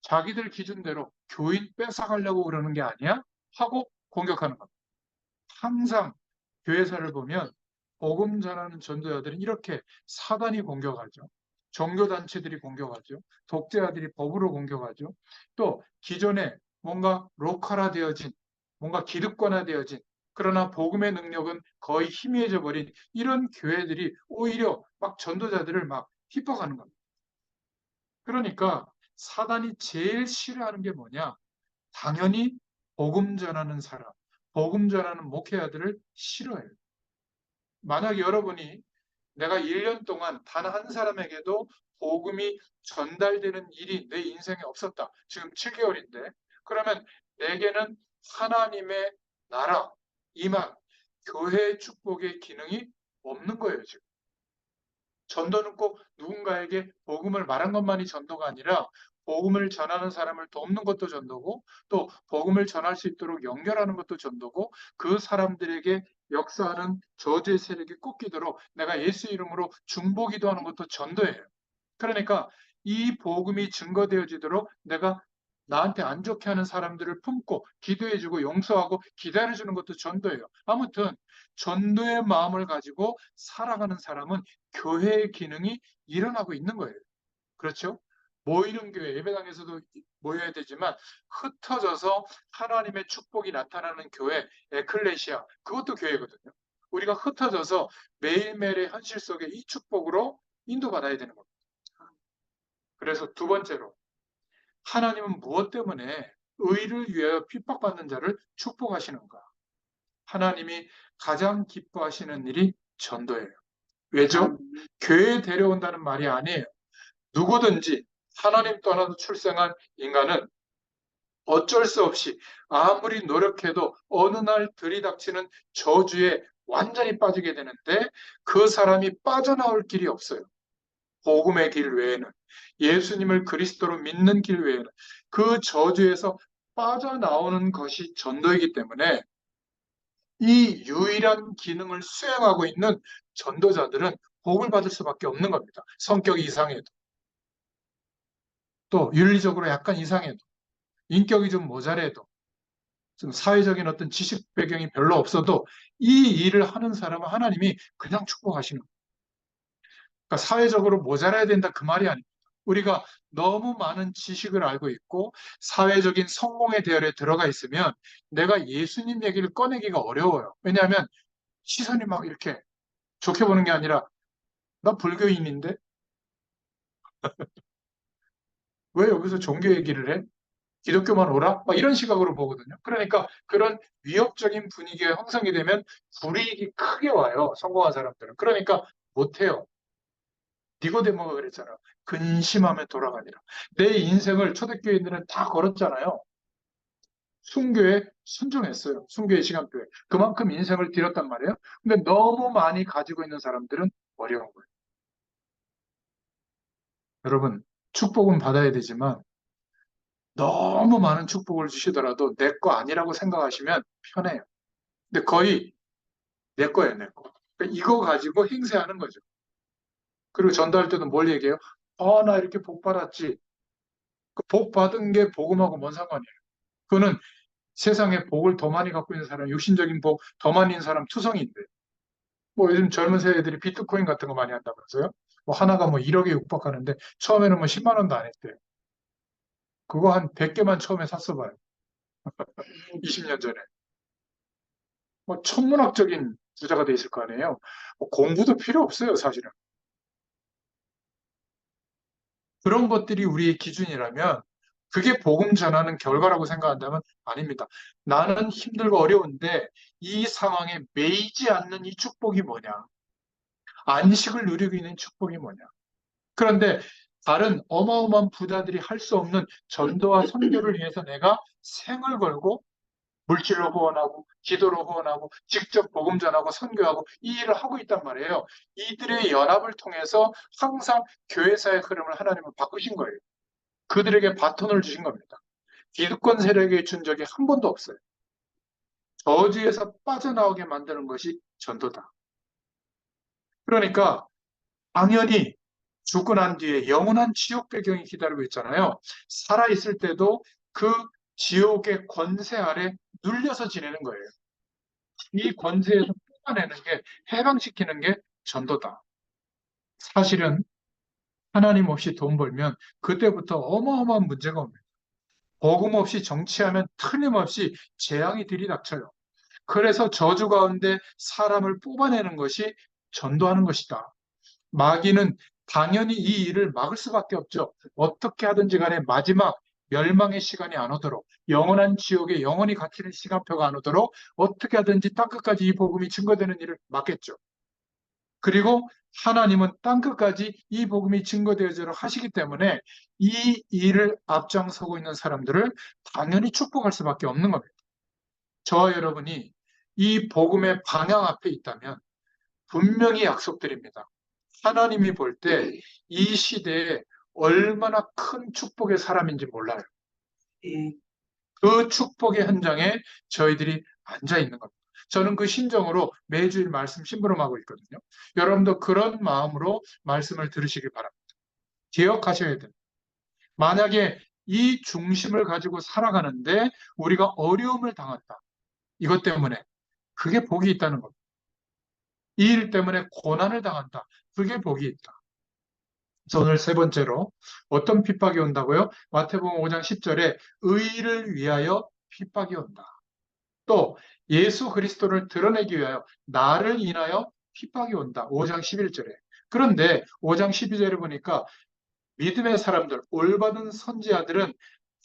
자기들 기준대로 교인 뺏어가려고 그러는 게 아니야? 하고 공격하는 겁니다. 항상 교회사를 보면 복음 전하는 전도자들은 이렇게 사단이 공격하죠. 종교단체들이 공격하죠. 독재자들이 법으로 공격하죠. 또 기존에 뭔가 로컬화되어진 뭔가 기득권화되어진 그러나 복음의 능력은 거의 희미해져 버린 이런 교회들이 오히려 막 전도자들을 막 핍박하는 겁니다. 그러니까 사단이 제일 싫어하는 게 뭐냐? 당연히 복음 전하는 사람, 복음 전하는 목회자들을 싫어해요. 만약 여러분이 내가 1년 동안 단 한 사람에게도 복음이 전달되는 일이 내 인생에 없었다. 지금 7개월인데. 그러면 내게는 하나님의 나라, 이만, 교회의 축복의 기능이 없는 거예요, 지금. 전도는 꼭 누군가에게 복음을 말한 것만이 전도가 아니라 복음을 전하는 사람을 돕는 것도 전도고 또 복음을 전할 수 있도록 연결하는 것도 전도고 그 사람들에게 역사하는 저주의 세력이 꺾이도록 내가 예수 이름으로 중보기도 하는 것도 전도예요. 그러니까 이 복음이 증거되어지도록 내가 나한테 안 좋게 하는 사람들을 품고 기도해주고 용서하고 기다려주는 것도 전도예요. 아무튼 전도의 마음을 가지고 살아가는 사람은 교회의 기능이 일어나고 있는 거예요. 그렇죠? 모이는 교회, 예배당에서도 모여야 되지만 흩어져서 하나님의 축복이 나타나는 교회, 에클레시아, 그것도 교회거든요. 우리가 흩어져서 매일매일의 현실 속에 이 축복으로 인도받아야 되는 겁니다. 그래서 두 번째로, 하나님은 무엇 때문에 의를 위하여 핍박받는 자를 축복하시는가? 하나님이 가장 기뻐하시는 일이 전도예요. 왜죠? 교회에 데려온다는 말이 아니에요. 누구든지 하나님 떠나서 출생한 인간은 어쩔 수 없이 아무리 노력해도 어느 날 들이닥치는 저주에 완전히 빠지게 되는데 그 사람이 빠져나올 길이 없어요. 복음의 길 외에는, 예수님을 그리스도로 믿는 길 외에는 그 저주에서 빠져나오는 것이 전도이기 때문에 이 유일한 기능을 수행하고 있는 전도자들은 복을 받을 수밖에 없는 겁니다. 성격이 이상해도, 또 윤리적으로 약간 이상해도, 인격이 좀 모자라도, 좀 사회적인 어떤 지식 배경이 별로 없어도 이 일을 하는 사람은 하나님이 그냥 축복하시는 거예요. 그러니까 사회적으로 모자라야 된다 그 말이 아닙니다. 우리가 너무 많은 지식을 알고 있고 사회적인 성공의 대열에 들어가 있으면 내가 예수님 얘기를 꺼내기가 어려워요. 왜냐하면 시선이 막 이렇게 좋게 보는 게 아니라 나 불교인인데 왜 여기서 종교 얘기를 해? 기독교만 오라? 막 이런 시각으로 보거든요. 그러니까 그런 위협적인 분위기가 형성이 되면 불이익이 크게 와요. 성공한 사람들은. 그러니까 못해요. 니고데모가 그랬잖아. 근심하면 돌아가니라. 내 인생을 초대교인들은 다 걸었잖아요. 순교에 순종했어요. 순교의 시간표에. 그만큼 인생을 들였단 말이에요. 근데 너무 많이 가지고 있는 사람들은 어려운 거예요. 여러분, 축복은 받아야 되지만 너무 많은 축복을 주시더라도 내 거 아니라고 생각하시면 편해요. 근데 거의 내 거예요, 내 거. 그러니까 이거 가지고 행세하는 거죠. 그리고 전도할 때도 뭘 얘기해요? 나 이렇게 복 받았지. 그 복 받은 게 복음하고 뭔 상관이에요? 그거는 세상에 복을 더 많이 갖고 있는 사람, 육신적인 복 더 많이 있는 사람 투성인데. 뭐 요즘 젊은 세대들이 비트코인 같은 거 많이 한다면서요? 뭐 하나가 뭐 1억에 육박하는데 처음에는 뭐 10만 원도 안 했대요. 그거 한 100개만 처음에 샀어 봐요. 20년 전에. 뭐 천문학적인 부자가 돼 있을 거 아니에요. 뭐 공부도 필요 없어요, 사실은. 그런 것들이 우리의 기준이라면 그게 복음 전하는 결과라고 생각한다면 아닙니다. 나는 힘들고 어려운데 이 상황에 매이지 않는 이 축복이 뭐냐? 안식을 누리고 있는 축복이 뭐냐? 그런데 다른 어마어마한 부자들이 할 수 없는 전도와 선교를 위해서 내가 생을 걸고 물질로 후원하고 기도로 후원하고 직접 복음 전하고 선교하고 이 일을 하고 있단 말이에요. 이들의 연합을 통해서 항상 교회사의 흐름을 하나님은 바꾸신 거예요. 그들에게 바톤을 주신 겁니다. 기득권 세력에 준 적이 한 번도 없어요. 저주에서 빠져나오게 만드는 것이 전도다. 그러니까 당연히 죽고 난 뒤에 영원한 지옥 배경이 기다리고 있잖아요. 살아있을 때도 그 지옥의 권세 아래 눌려서 지내는 거예요. 이 권세에서 뽑아내는 게, 해방시키는 게 전도다. 사실은 하나님 없이 돈 벌면 그때부터 어마어마한 문제가 옵니다. 복음 없이 정치하면 틀림없이 재앙이 들이닥쳐요. 그래서 저주 가운데 사람을 뽑아내는 것이 전도하는 것이다. 마귀는 당연히 이 일을 막을 수밖에 없죠. 어떻게 하든지 간에 마지막 멸망의 시간이 안 오도록, 영원한 지옥에 영원히 갇히는 시간표가 안 오도록 어떻게 하든지 땅끝까지 이 복음이 증거되는 일을 막겠죠. 그리고 하나님은 땅끝까지 이 복음이 증거되어지도록 하시기 때문에 이 일을 앞장서고 있는 사람들을 당연히 축복할 수밖에 없는 겁니다. 저와 여러분이 이 복음의 방향 앞에 있다면 분명히 약속드립니다. 하나님이 볼 때 이 시대에 얼마나 큰 축복의 사람인지 몰라요. 예, 그 축복의 현장에 저희들이 앉아 있는 겁니다. 저는 그 심정으로 매주일 말씀 심부름하고 있거든요. 여러분도 그런 마음으로 말씀을 들으시길 바랍니다. 기억하셔야 돼요. 만약에 이 중심을 가지고 살아가는데 우리가 어려움을 당한다. 이것 때문에 그게 복이 있다는 겁니다. 이 일 때문에 고난을 당한다. 그게 복이 있다. 그래서 오늘 세 번째로 어떤 핍박이 온다고요? 마태복음 5장 10절에 의를 위하여 핍박이 온다. 또 예수 그리스도를 드러내기 위하여 나를 인하여 핍박이 온다. 5장 11절에. 그런데 5장 12절에 보니까 믿음의 사람들, 올바른 선지자들은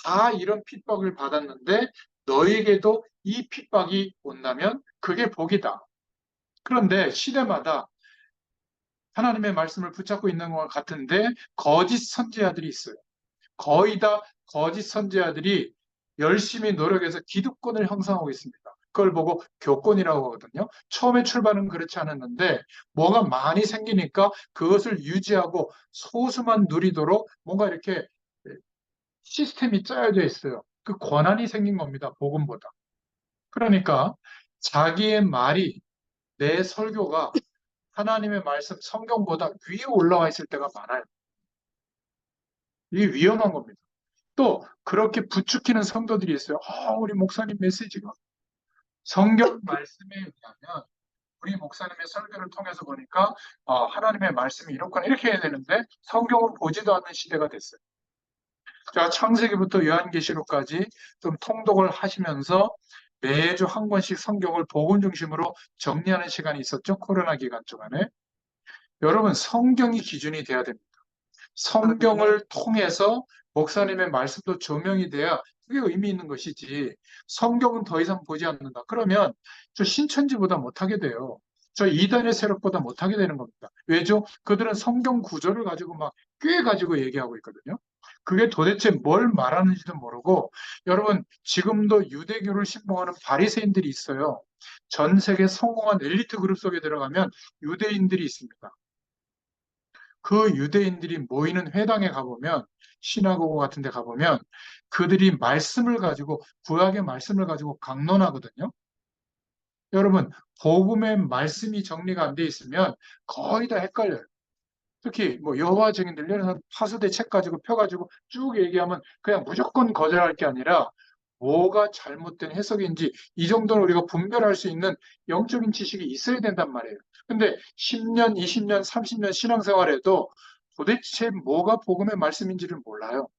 다 이런 핍박을 받았는데 너에게도 이 핍박이 온다면 그게 복이다. 그런데 시대마다 하나님의 말씀을 붙잡고 있는 것 같은데 거짓 선지자들이 있어요. 거의 다 거짓 선지자들이 열심히 노력해서 기득권을 형성하고 있습니다. 그걸 보고 교권이라고 하거든요. 처음에 출발은 그렇지 않았는데 뭐가 많이 생기니까 그것을 유지하고 소수만 누리도록 뭔가 이렇게 시스템이 짜여져 있어요. 그 권한이 생긴 겁니다. 복음보다. 그러니까 자기의 말이 내 설교가 하나님의 말씀 성경보다 위에 올라와 있을 때가 많아요. 이게 위험한 겁니다. 또 그렇게 부추기는 성도들이 있어요. 우리 목사님 메시지가 성경 말씀에 의하면 우리 목사님의 설교를 통해서 보니까 하나님의 말씀이 이렇거나 이렇게 해야 되는데 성경은 보지도 않는 시대가 됐어요. 제가 창세기부터 요한계시록까지 좀 통독을 하시면서 매주 한 권씩 성경을 복음 중심으로 정리하는 시간이 있었죠. 코로나 기간 동안에. 여러분 성경이 기준이 돼야 됩니다. 성경을 통해서 목사님의 말씀도 조명이 돼야 그게 의미 있는 것이지. 성경은 더 이상 보지 않는다. 그러면 저 신천지보다 못하게 돼요. 저 이단의 세력보다 못하게 되는 겁니다. 왜죠? 그들은 성경 구조를 가지고 막 꽤 가지고 얘기하고 있거든요. 그게 도대체 뭘 말하는지도 모르고 여러분 지금도 유대교를 신봉하는 바리새인들이 있어요. 전 세계 성공한 엘리트 그룹 속에 들어가면 유대인들이 있습니다. 그 유대인들이 모이는 회당에 가보면 시나고그 같은 데 가보면 그들이 말씀을 가지고 구약의 말씀을 가지고 강론하거든요. 여러분 복음의 말씀이 정리가 안 돼 있으면 거의 다 헷갈려요. 특히 뭐 여호와 증인들 예를 들어서 파수대 책 가지고 펴 가지고 쭉 얘기하면 그냥 무조건 거절할 게 아니라 뭐가 잘못된 해석인지 이 정도는 우리가 분별할 수 있는 영적인 지식이 있어야 된단 말이에요. 근데 10년, 20년, 30년 신앙생활에도 도대체 뭐가 복음의 말씀인지를 몰라요.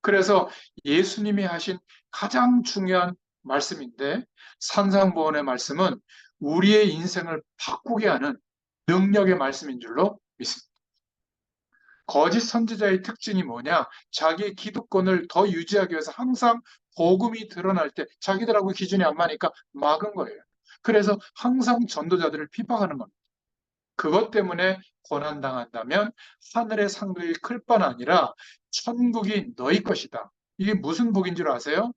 그래서 예수님이 하신 가장 중요한 말씀인데 산상보훈의 말씀은 우리의 인생을 바꾸게 하는 능력의 말씀인 줄로 믿습니다. 거짓 선지자의 특징이 뭐냐? 자기의 기득권을 더 유지하기 위해서 항상 복음이 드러날 때 자기들하고 기준이 안 맞으니까 막은 거예요. 그래서 항상 전도자들을 핍박하는 겁니다. 그것 때문에 고난당한다면 하늘의 상급이 클 뿐 아니라 천국이 너희 것이다. 이게 무슨 복인 줄 아세요?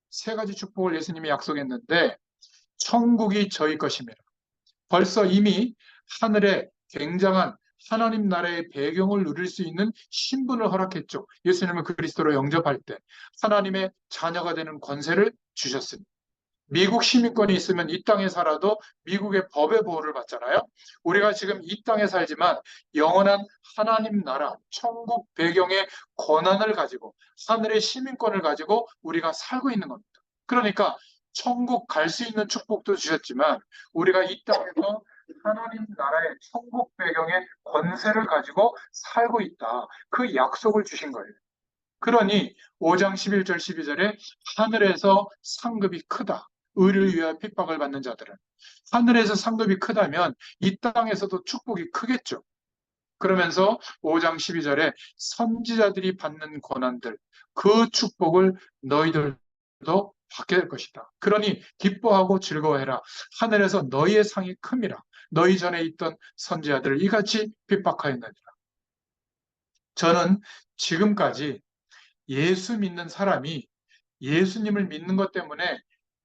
세 가지 축복을 예수님이 약속했는데 천국이 저희 것입니다. 벌써 이미 하늘에 굉장한 하나님 나라의 배경을 누릴 수 있는 신분을 허락했죠. 예수님을 그리스도로 영접할 때 하나님의 자녀가 되는 권세를 주셨습니다. 미국 시민권이 있으면 이 땅에 살아도 미국의 법의 보호를 받잖아요. 우리가 지금 이 땅에 살지만 영원한 하나님 나라, 천국 배경의 권한을 가지고 하늘의 시민권을 가지고 우리가 살고 있는 겁니다. 그러니까 천국 갈 수 있는 축복도 주셨지만 우리가 이 땅에서 하나님 나라의 천국 배경의 권세를 가지고 살고 있다. 그 약속을 주신 거예요. 그러니 5장 11절 12절에 하늘에서 상급이 크다. 의를 위하여 핍박을 받는 자들은 하늘에서 상급이 크다면 이 땅에서도 축복이 크겠죠. 그러면서 5장 12절에 선지자들이 받는 고난들 그 축복을 너희들도 받게 될 것이다. 그러니 기뻐하고 즐거워해라. 하늘에서 너희의 상이 큼이라. 너희 전에 있던 선지자들을 이같이 핍박하였느니라. 저는 지금까지 예수 믿는 사람이 예수님을 믿는 것 때문에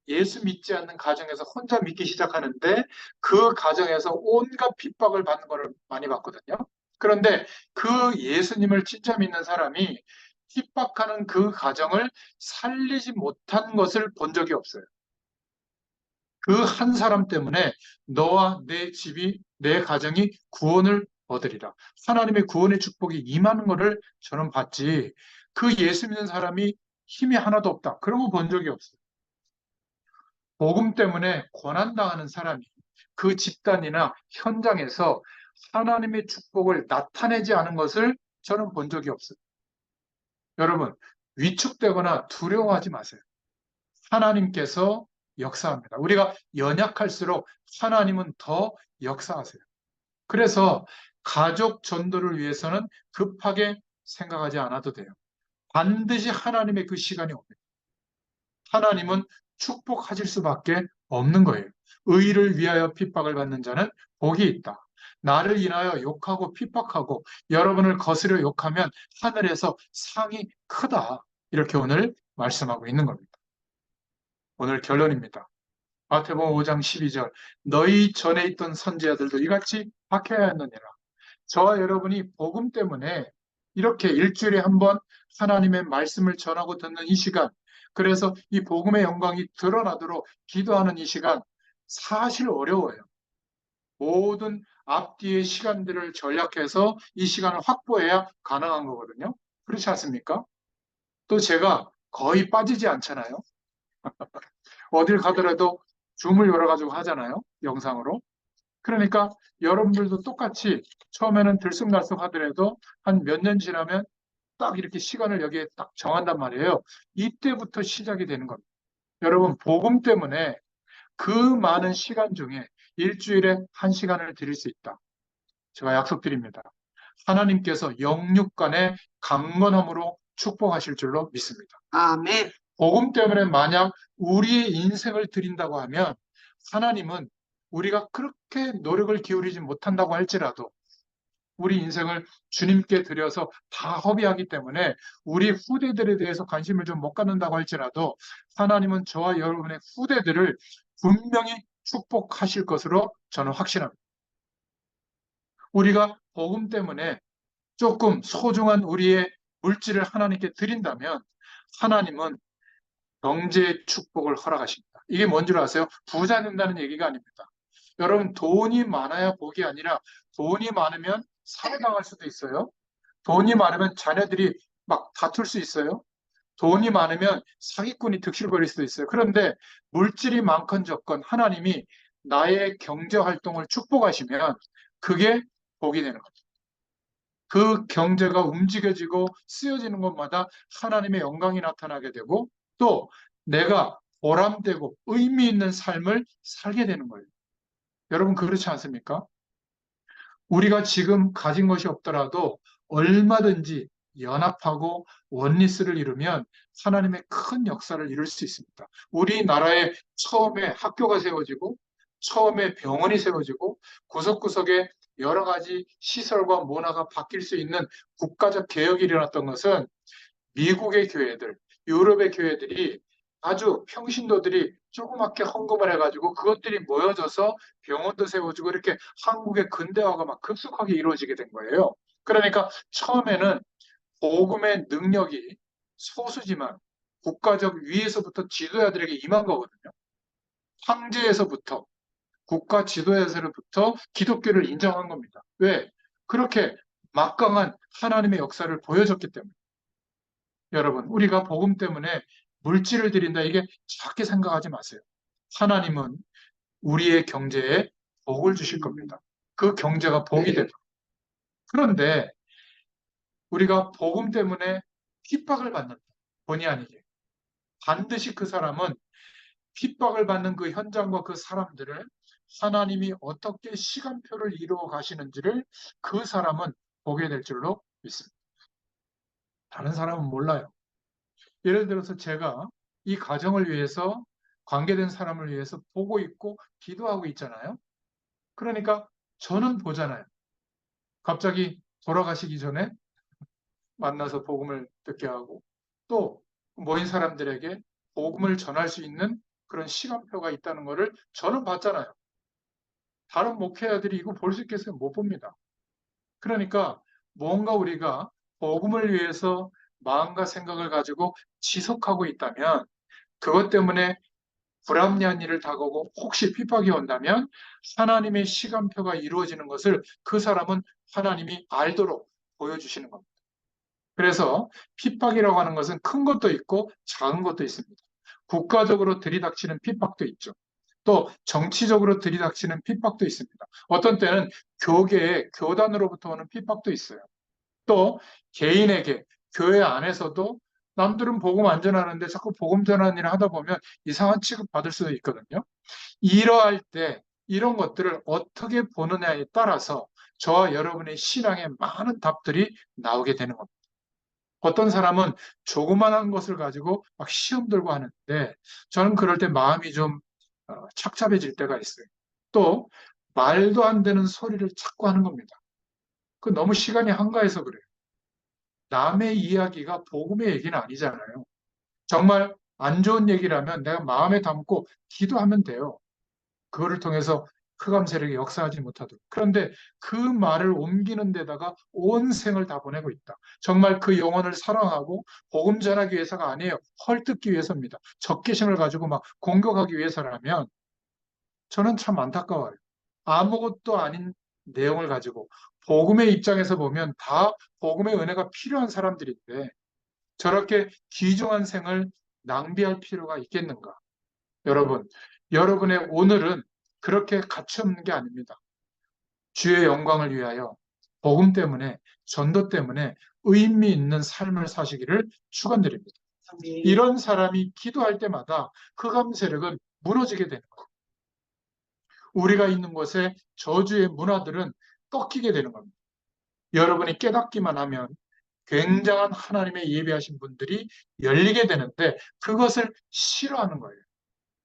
예수 믿지 않는 가정에서 혼자 믿기 시작하는데 그 가정에서 온갖 핍박을 받는 것을 많이 봤거든요. 그런데 그 예수님을 진짜 믿는 사람이 핍박하는 그 가정을 살리지 못한 것을 본 적이 없어요. 그 한 사람 때문에 너와 내 집이, 내 가정이 구원을 얻으리라. 하나님의 구원의 축복이 임하는 것을 저는 봤지. 그 예수 믿는 사람이 힘이 하나도 없다. 그런 거 본 적이 없어요. 복음 때문에 고난당하는 사람이 그 집단이나 현장에서 하나님의 축복을 나타내지 않은 것을 저는 본 적이 없어요. 여러분, 위축되거나 두려워하지 마세요. 하나님께서 역사합니다. 우리가 연약할수록 하나님은 더 역사하세요. 그래서 가족 전도를 위해서는 급하게 생각하지 않아도 돼요. 반드시 하나님의 그 시간이 옵니다. 하나님은 축복하실 수밖에 없는 거예요. 의를 위하여 핍박을 받는 자는 복이 있다. 나를 인하여 욕하고 핍박하고 여러분을 거스려 욕하면 하늘에서 상이 크다. 이렇게 오늘 말씀하고 있는 겁니다. 오늘 결론입니다. 마태복음 5장 12절 너희 전에 있던 선지자들도 이같이 박해하였느니라. 저와 여러분이 복음 때문에 이렇게 일주일에 한 번 하나님의 말씀을 전하고 듣는 이 시간, 그래서 이 복음의 영광이 드러나도록 기도하는 이 시간 사실 어려워요. 모든 앞뒤의 시간들을 전략해서 이 시간을 확보해야 가능한 거거든요. 그렇지 않습니까? 또 제가 거의 빠지지 않잖아요. 어딜 가더라도 줌을 열어가지고 하잖아요. 영상으로. 그러니까 여러분들도 똑같이 처음에는 들쑥날쑥 하더라도 한 몇 년 지나면 딱 이렇게 시간을 여기에 딱 정한단 말이에요. 이때부터 시작이 되는 겁니다. 여러분, 복음 때문에 그 많은 시간 중에 일주일에 한 시간을 드릴 수 있다. 제가 약속드립니다. 하나님께서 영육간의 강건함으로 축복하실 줄로 믿습니다. 아멘. 복음 때문에 만약 우리의 인생을 드린다고 하면 하나님은 우리가 그렇게 노력을 기울이지 못한다고 할지라도 우리 인생을 주님께 드려서 다 허비하기 때문에 우리 후대들에 대해서 관심을 좀 못 갖는다고 할지라도 하나님은 저와 여러분의 후대들을 분명히 축복하실 것으로 저는 확신합니다. 우리가 복음 때문에 조금 소중한 우리의 물질을 하나님께 드린다면 하나님은 경제의 축복을 허락하십니다. 이게 뭔 줄 아세요? 부자 된다는 얘기가 아닙니다. 여러분, 돈이 많아야 복이 아니라 돈이 많으면 살해당할 수도 있어요. 돈이 많으면 자녀들이 막 다툴 수 있어요. 돈이 많으면 사기꾼이 득실거릴 수도 있어요. 그런데 물질이 많건 적건 하나님이 나의 경제 활동을 축복하시면 그게 복이 되는 거죠. 그 경제가 움직여지고 쓰여지는 것마다 하나님의 영광이 나타나게 되고 또 내가 보람되고 의미 있는 삶을 살게 되는 거예요. 여러분 그렇지 않습니까? 우리가 지금 가진 것이 없더라도 얼마든지 연합하고 원리스를 이루면 하나님의 큰 역사를 이룰 수 있습니다. 우리나라에 처음에 학교가 세워지고 처음에 병원이 세워지고 구석구석에 여러 가지 시설과 문화가 바뀔 수 있는 국가적 개혁이 일어났던 것은 미국의 교회들, 유럽의 교회들이 아주 평신도들이 조그맣게 헌금을 해가지고 그것들이 모여져서 병원도 세워지고 이렇게 한국의 근대화가 막 급속하게 이루어지게 된 거예요. 그러니까 처음에는 복음의 능력이 소수지만 국가적 위에서부터 지도자들에게 임한 거거든요. 황제에서부터 국가 지도자에서부터 기독교를 인정한 겁니다. 왜? 그렇게 막강한 하나님의 역사를 보여줬기 때문에. 여러분, 우리가 복음 때문에 물질을 드린다. 이게 작게 생각하지 마세요. 하나님은 우리의 경제에 복을 주실 겁니다. 그 경제가 복이 됩니다. 그런데 우리가 복음 때문에 핍박을 받는다. 본의 아니게. 반드시 그 사람은 핍박을 받는 그 현장과 그 사람들을 하나님이 어떻게 시간표를 이루어 가시는지를 그 사람은 보게 될 줄로 믿습니다. 다른 사람은 몰라요. 예를 들어서 제가 이 가정을 위해서 관계된 사람을 위해서 보고 있고 기도하고 있잖아요. 그러니까 저는 보잖아요. 갑자기 돌아가시기 전에 만나서 복음을 듣게 하고 또 모인 사람들에게 복음을 전할 수 있는 그런 시간표가 있다는 것을 저는 봤잖아요. 다른 목회자들이 이거 볼 수 있겠어요? 못 봅니다. 그러니까 뭔가 우리가 복음을 위해서 마음과 생각을 가지고 지속하고 있다면 그것 때문에 불합리한 일을 다가오고 혹시 핍박이 온다면 하나님의 시간표가 이루어지는 것을 그 사람은 하나님이 알도록 보여주시는 겁니다. 그래서 핍박이라고 하는 것은 큰 것도 있고 작은 것도 있습니다. 국가적으로 들이닥치는 핍박도 있죠. 또 정치적으로 들이닥치는 핍박도 있습니다. 어떤 때는 교계의 교단으로부터 오는 핍박도 있어요. 또 개인에게 교회 안에서도 남들은 복음 안 전하는데 자꾸 복음 전하는 일을 하다 보면 이상한 취급 받을 수도 있거든요. 이러할 때 이런 것들을 어떻게 보느냐에 따라서 저와 여러분의 신앙에 많은 답들이 나오게 되는 겁니다. 어떤 사람은 조그만한 것을 가지고 막 시험 들고 하는데 저는 그럴 때 마음이 좀 착잡해질 때가 있어요. 또 말도 안 되는 소리를 자꾸 하는 겁니다. 그 너무 시간이 한가해서 그래요. 남의 이야기가 복음의 얘기는 아니잖아요. 정말 안 좋은 얘기라면 내가 마음에 담고 기도하면 돼요. 그거를 통해서 흑암 세력이 역사하지 못하도록. 그런데 그 말을 옮기는 데다가 온 생을 다 보내고 있다. 정말 그 영혼을 사랑하고 복음 전하기 위해서가 아니에요. 헐뜯기 위해서입니다. 적개심을 가지고 막 공격하기 위해서라면 저는 참 안타까워요. 아무것도 아닌 내용을 가지고 복음의 입장에서 보면 다 복음의 은혜가 필요한 사람들인데 저렇게 귀중한 생을 낭비할 필요가 있겠는가? 여러분, 여러분의 오늘은 그렇게 가치 없는 게 아닙니다. 주의 영광을 위하여 복음 때문에 전도 때문에 의미 있는 삶을 사시기를 축원드립니다. 이런 사람이 기도할 때마다 흑암 세력은 무너지게 되는 거예요. 우리가 있는 곳에 저주의 문화들은 꺾이게 되는 겁니다. 여러분이 깨닫기만 하면 굉장한 하나님의 예배하신 분들이 열리게 되는데 그것을 싫어하는 거예요.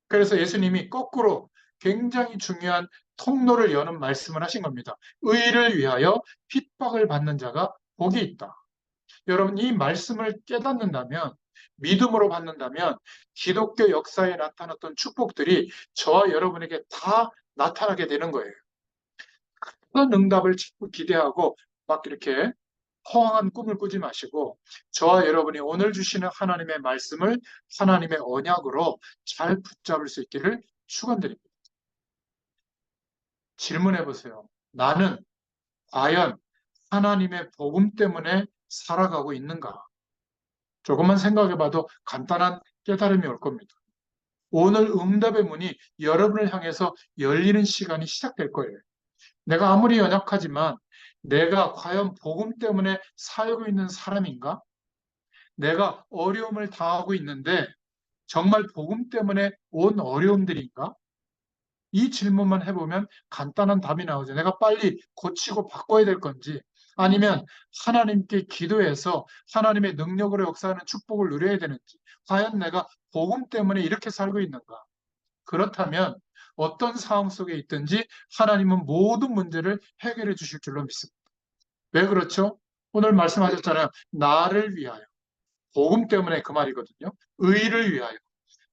그래서 예수님이 거꾸로 굉장히 중요한 통로를 여는 말씀을 하신 겁니다. 의를 위하여 핍박을 받는 자가 복이 있다. 여러분, 이 말씀을 깨닫는다면, 믿음으로 받는다면, 기독교 역사에 나타났던 축복들이 저와 여러분에게 다 나타나게 되는 거예요. 큰 응답을 자꾸 기대하고 막 이렇게 허황한 꿈을 꾸지 마시고 저와 여러분이 오늘 주시는 하나님의 말씀을 하나님의 언약으로 잘 붙잡을 수 있기를 축원드립니다. 질문해 보세요. 나는 과연 하나님의 복음 때문에 살아가고 있는가? 조금만 생각해 봐도 간단한 깨달음이 올 겁니다. 오늘 응답의 문이 여러분을 향해서 열리는 시간이 시작될 거예요. 내가 아무리 연약하지만 내가 과연 복음 때문에 살고 있는 사람인가? 내가 어려움을 당하고 있는데 정말 복음 때문에 온 어려움들인가? 이 질문만 해보면 간단한 답이 나오죠. 내가 빨리 고치고 바꿔야 될 건지 아니면 하나님께 기도해서 하나님의 능력으로 역사하는 축복을 누려야 되는지 과연 내가 복음 때문에 이렇게 살고 있는가? 그렇다면 어떤 상황 속에 있든지 하나님은 모든 문제를 해결해 주실 줄로 믿습니다. 왜 그렇죠? 오늘 말씀하셨잖아요. 나를 위하여. 복음 때문에 그 말이거든요. 의를 위하여.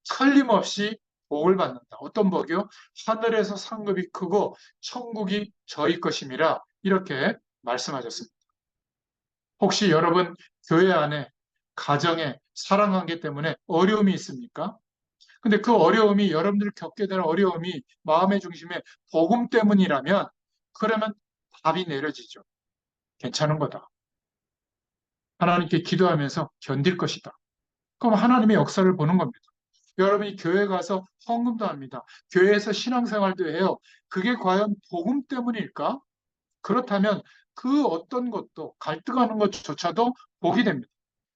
틀림없이 복을 받는다. 어떤 복이요? 하늘에서 상급이 크고 천국이 저희 것임이라 이렇게 말씀하셨습니다. 혹시 여러분 교회 안에 가정에 사랑관계 때문에 어려움이 있습니까? 근데 그 어려움이 여러분들이 겪게 될 어려움이 마음의 중심에 복음 때문이라면 그러면 답이 내려지죠. 괜찮은 거다. 하나님께 기도하면서 견딜 것이다. 그럼 하나님의 역사를 보는 겁니다. 여러분이 교회 가서 헌금도 합니다. 교회에서 신앙생활도 해요. 그게 과연 복음 때문일까? 그렇다면 그 어떤 것도 갈등하는 것조차도 복이 됩니다.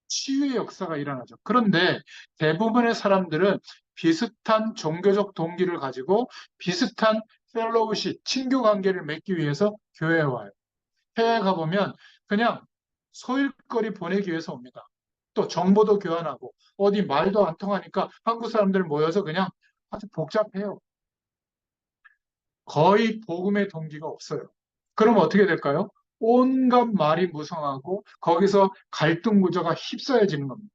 치유의 역사가 일어나죠. 그런데 대부분의 사람들은 비슷한 종교적 동기를 가지고 비슷한 펠로우십, 친교 관계를 맺기 위해서 교회에 와요. 해외에 가보면 그냥 소일거리 보내기 위해서 옵니다. 또 정보도 교환하고 어디 말도 안 통하니까 한국 사람들 모여서 그냥 아주 복잡해요. 거의 복음의 동기가 없어요. 그럼 어떻게 될까요? 온갖 말이 무성하고 거기서 갈등 구조가 휩싸여지는 겁니다.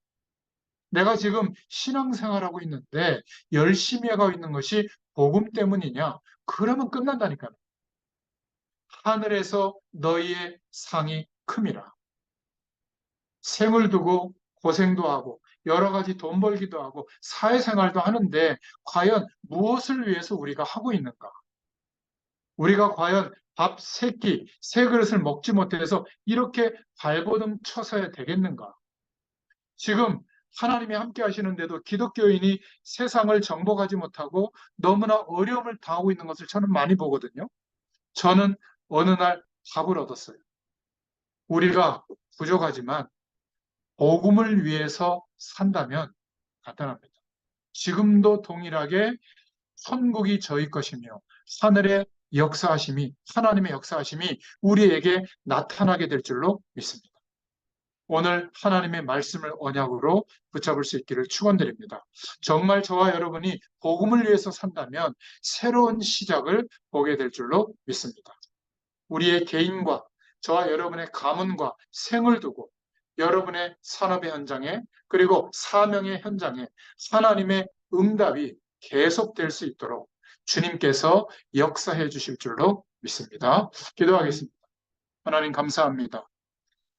내가 지금 신앙생활하고 있는데 열심히 하고 있는 것이 복음 때문이냐? 그러면 끝난다니까요. 하늘에서 너희의 상이 큼이라. 생을 두고 고생도 하고 여러 가지 돈 벌기도 하고 사회생활도 하는데 과연 무엇을 위해서 우리가 하고 있는가? 우리가 과연 밥 세 끼, 세 그릇을 먹지 못해서 이렇게 발버둥 쳐서야 되겠는가? 지금 하나님이 함께 하시는데도 기독교인이 세상을 정복하지 못하고 너무나 어려움을 당하고 있는 것을 저는 많이 보거든요. 저는 어느 날 답을 얻었어요. 우리가 부족하지만 복음을 위해서 산다면 간단합니다. 지금도 동일하게 천국이 저희 것이며 하늘의 역사하심이 하나님의 역사하심이 우리에게 나타나게 될 줄로 믿습니다. 오늘 하나님의 말씀을 언약으로 붙잡을 수 있기를 축원드립니다. 정말 저와 여러분이 복음을 위해서 산다면 새로운 시작을 보게 될 줄로 믿습니다. 우리의 개인과 저와 여러분의 가문과 생을 두고 여러분의 산업의 현장에 그리고 사명의 현장에 하나님의 응답이 계속될 수 있도록 주님께서 역사해 주실 줄로 믿습니다. 기도하겠습니다. 하나님 감사합니다.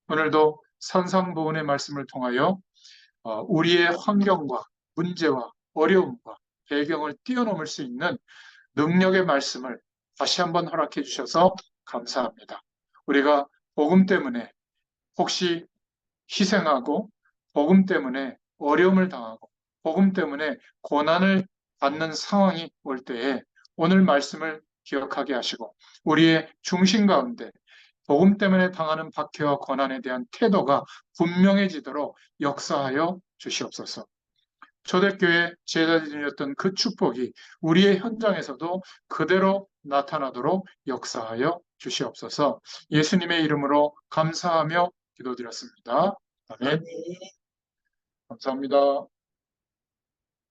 오늘도 산상보훈의 말씀을 통하여 우리의 환경과 문제와 어려움과 배경을 뛰어넘을 수 있는 능력의 말씀을 다시 한번 허락해 주셔서 감사합니다. 우리가 복음 때문에 혹시 희생하고 복음 때문에 어려움을 당하고 복음 때문에 고난을 받는 상황이 올 때에 오늘 말씀을 기억하게 하시고 우리의 중심 가운데 복음 때문에 당하는 박해와 고난에 대한 태도가 분명해지도록 역사하여 주시옵소서. 초대교회 제자들이었던 그 축복이 우리의 현장에서도 그대로 나타나도록 역사하여 주시옵소서. 예수님의 이름으로 감사하며 기도드렸습니다. 아멘. 네. 감사합니다.